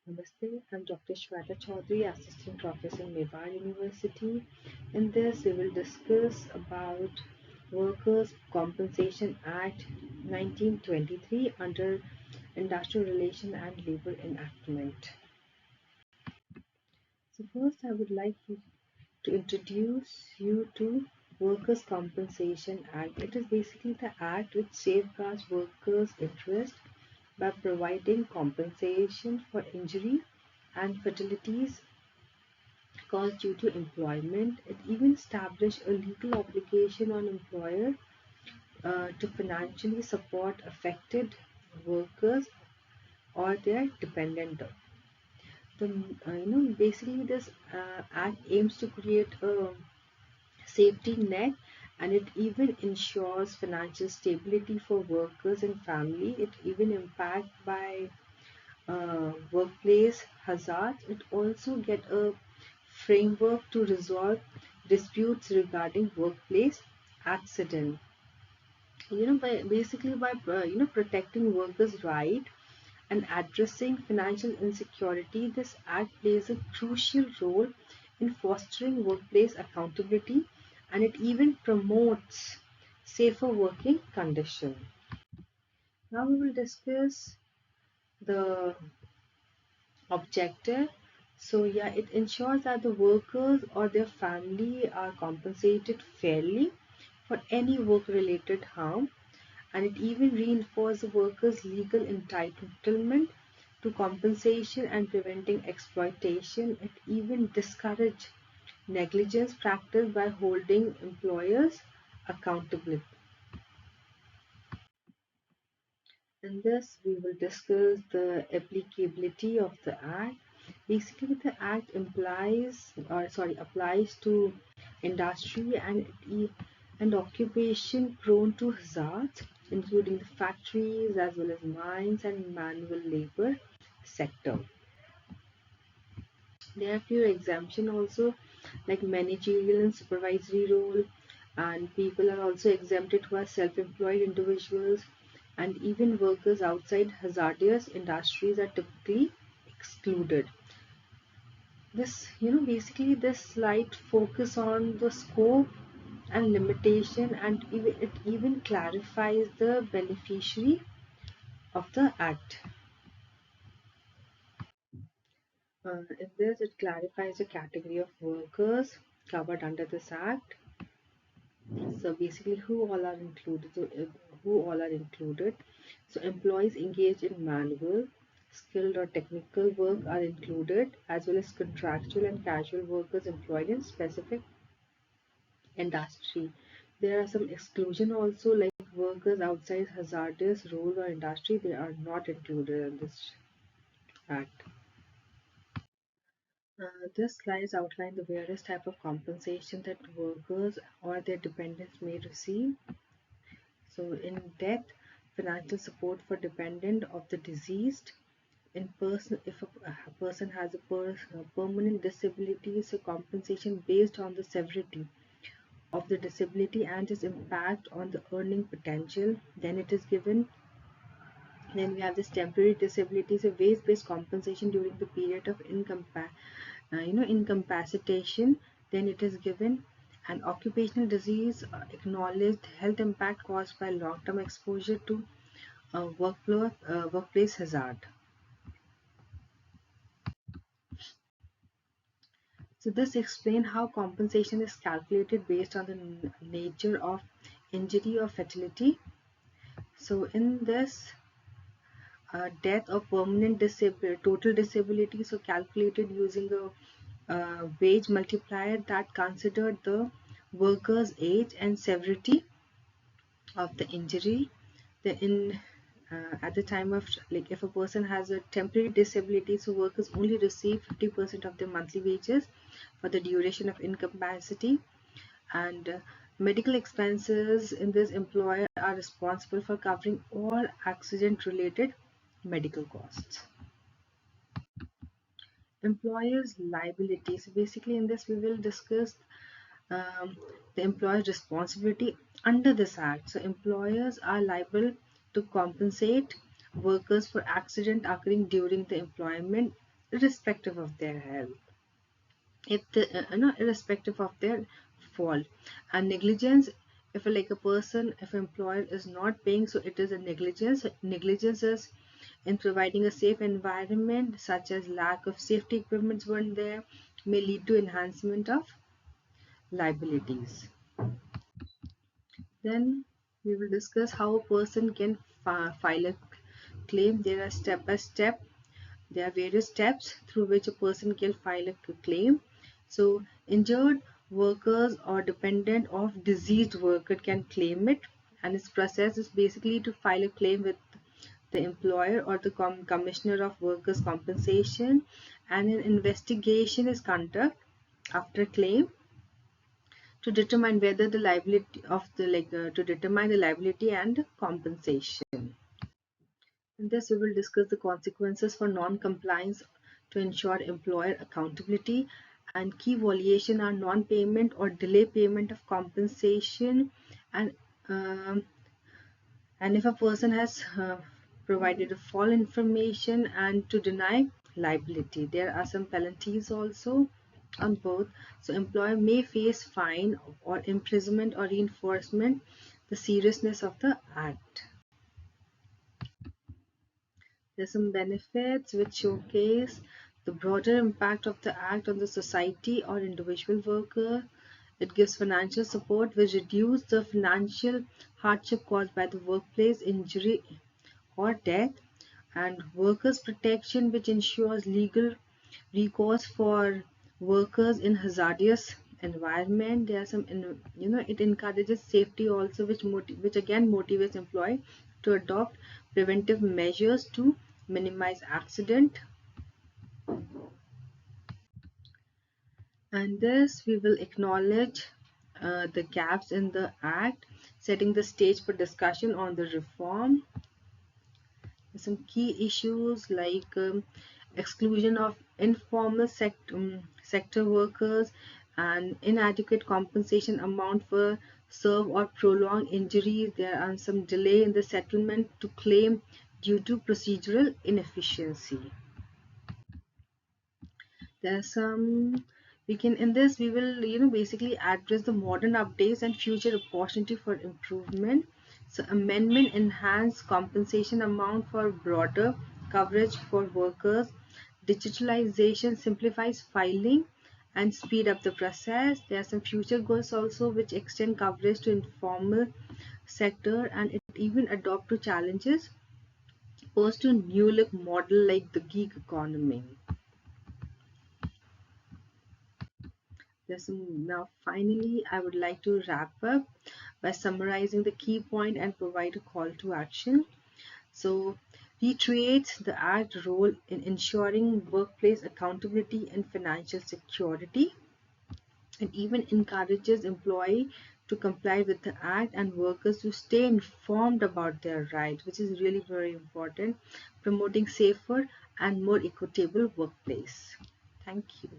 Namaste, I'm Dr. Shweta Chaudhary, Assistant Professor in Mewar University. In this, we will discuss about Workers' Compensation Act 1923 under Industrial Relation and Labor Enactment. So first, I would like to introduce you to Workers' Compensation Act. It is basically the act which safeguards workers' interests by providing compensation for injury and fatalities caused due to employment. It even established a legal obligation on employer to financially support affected workers or their dependent. Basically this act aims to create a safety net, and it even ensures financial stability for workers and family. It even impact by workplace hazards. It also get a framework to resolve disputes regarding workplace accident. By basically by protecting workers' right and addressing financial insecurity, this act plays a crucial role in fostering workplace accountability, and it even promotes safer working conditions. Now we will discuss the objective. So yeah, it ensures that the workers or their family are compensated fairly for any work related harm, and it even reinforces the workers' legal entitlement to compensation and preventing exploitation. It even discourages negligence practice by holding employers accountable. In this, we will discuss the applicability of the Act. Basically, the Act applies to industry and occupation prone to hazards, including the factories as well as mines and manual labor sector. There are few exemption also, like managerial and supervisory role, and people are also exempted who are self-employed individuals, and even workers outside hazardous industries are typically excluded. Basically this slide focus on the scope and limitation, and it even clarifies the beneficiary of the act. In this, it clarifies the category of workers covered under this act. So basically, who all are included? Who all are included? So employees engaged in manual, skilled or technical work are included, as well as contractual and casual workers employed in specific industry. There are some exclusion also, like workers outside hazardous role or industry. They are not included in this act. This slides outline the various type of compensation that workers or their dependents may receive. So in death, financial support for dependent of the deceased. In person, if a person has a permanent disability, so compensation based on the severity of the disability and its impact on the earning potential, then it is given. Then we have this temporary disability, so wage-based compensation during the period of incapacitation, then it is given. An occupational disease, acknowledged health impact caused by long-term exposure to workplace hazard. So this explains how compensation is calculated based on the nature of injury or fatality. So in this, death or permanent disability, total disability, so calculated using a wage multiplier that considered the worker's age and severity of the injury. The in At the time of, like, if a person has a temporary disability, so workers only receive 50% of their monthly wages for the duration of incapacity, and medical expenses in this employer are responsible for covering all accident related medical costs. Employers liability, so basically in this we will discuss um, the employer's responsibility under this act. So employers are liable to compensate workers for accident occurring during the employment, irrespective of their health, if the irrespective of their fault. And negligence, if like a person, if employer is not paying, so it is a negligence. Negligence is in providing a safe environment, such as lack of safety equipments weren't there, may lead to enhancement of liabilities. Then we will discuss how a person can file a claim. There are step by step, there are various steps through which a person can file a claim. So injured workers or dependent of deceased worker can claim it, and its process is basically to file a claim with the employer or the commissioner of workers compensation, and an investigation is conducted after claim to determine whether the liability of the to determine the liability and compensation. In this, we will discuss the consequences for non-compliance to ensure employer accountability, and key violation are non-payment or delay payment of compensation, and um, and if a person has provided a false information, and to deny liability. There are some penalties also on both. So employer may face fine or imprisonment or reinforcement the seriousness of the act. There's some benefits which showcase the broader impact of the act on the society or individual worker. It gives financial support which reduce the financial hardship caused by the workplace injury or death, and workers protection which ensures legal recourse for workers in hazardous environment. There are some it encourages safety also, which again motivates employee to adopt preventive measures to minimize accident. And this we will acknowledge the gaps in the act, setting the stage for discussion on the reform. Some key issues like exclusion of informal sector workers, and inadequate compensation amount for serve or prolonged injuries. There are some delay in the settlement to claim due to procedural inefficiency. There's some we can in this we will basically address the modern updates and future opportunity for improvement. So amendment enhance compensation amount for broader coverage for workers. Digitalization simplifies filing and speed up the process. There are some future goals also which extend coverage to informal sector, and it even adopt to challenges posed to new look model like the gig economy. Yes, now finally, I would like to wrap up by summarizing the key point and provide a call to action. So, reiterates the Act role in ensuring workplace accountability and financial security, and even encourages employee to comply with the Act and workers to stay informed about their rights, which is really very important, promoting safer and more equitable workplace. Thank you.